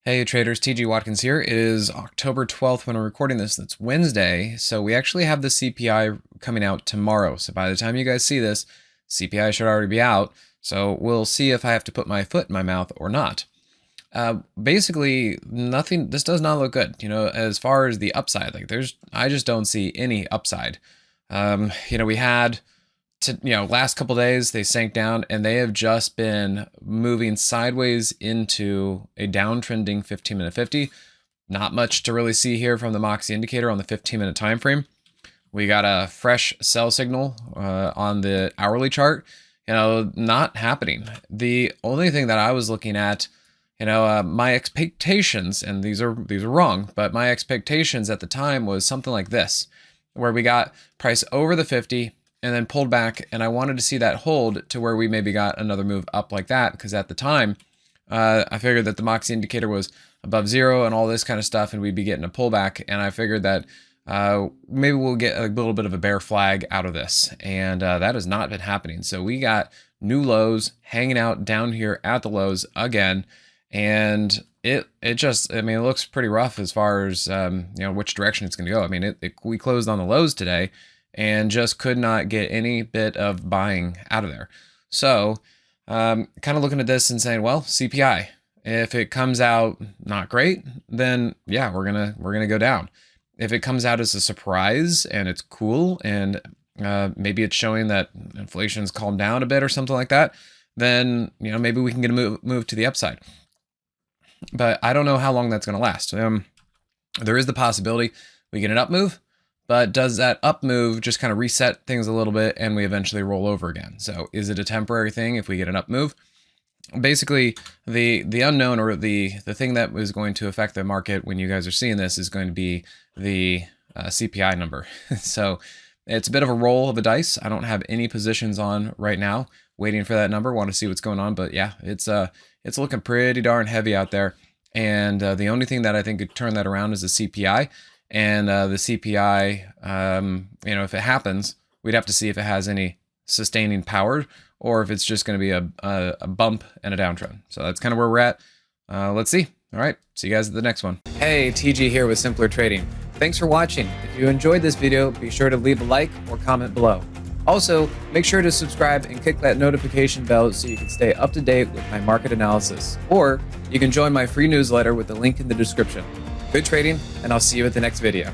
Hey traders, TG Watkins here. It is October 12th when I'm recording this. That's Wednesday. So we actually have the CPI coming out tomorrow. So by the time you guys see this, CPI should already be out. So we'll see if I have to put my foot in my mouth or not. Basically, nothing, this does not look good. As far as the upside, I just don't see any upside. We had last couple days they sank down and they have just been moving sideways into a downtrending 15-minute 50. Not much to really see here from the Moxie indicator on the 15-minute time frame. We got a fresh sell signal on the hourly chart. Not happening. The only thing that I was looking at, my expectations, and these are wrong, but my expectations at the time was something like this, where we got price over the 50 and then pulled back, and I wanted to see that hold to where we maybe got another move up like that, because at the time, I figured that the Moxie indicator was above zero and all this kind of stuff, and we'd be getting a pullback, and I figured that maybe we'll get a little bit of a bear flag out of this, and that has not been happening. So we got new lows hanging out down here at the lows again, and it looks pretty rough as far as which direction it's going to go. We closed on the lows today and just could not get any bit of buying out of there. So kind of looking at this and saying, well, CPI, if it comes out not great, then yeah, we're gonna go down. If it comes out as a surprise and it's cool and maybe it's showing that inflation's calmed down a bit or something like that, then maybe we can get a move to the upside. But I don't know how long that's going to last. There is the possibility we get an up move, but does that up move just kind of reset things a little bit and we eventually roll over again? So is it a temporary thing if we get an up move? Basically, the unknown, or the thing that is going to affect the market when you guys are seeing this, is going to be the CPI number. So it's a bit of a roll of a dice. I don't have any positions on right now, waiting for that number. Want to see what's going on, but yeah, it's looking pretty darn heavy out there. And the only thing that I think could turn that around is the CPI. And the CPI, if it happens, we'd have to see if it has any sustaining power or if it's just going to be a bump and a downtrend. So that's kind of where we're at. Let's see. All right. See you guys at the next one. Hey, TG here with Simpler Trading. Thanks for watching. If you enjoyed this video, be sure to leave a like or comment below. Also, make sure to subscribe and click that notification bell so you can stay up to date with my market analysis. Or you can join my free newsletter with the link in the description. Good trading, and I'll see you at the next video.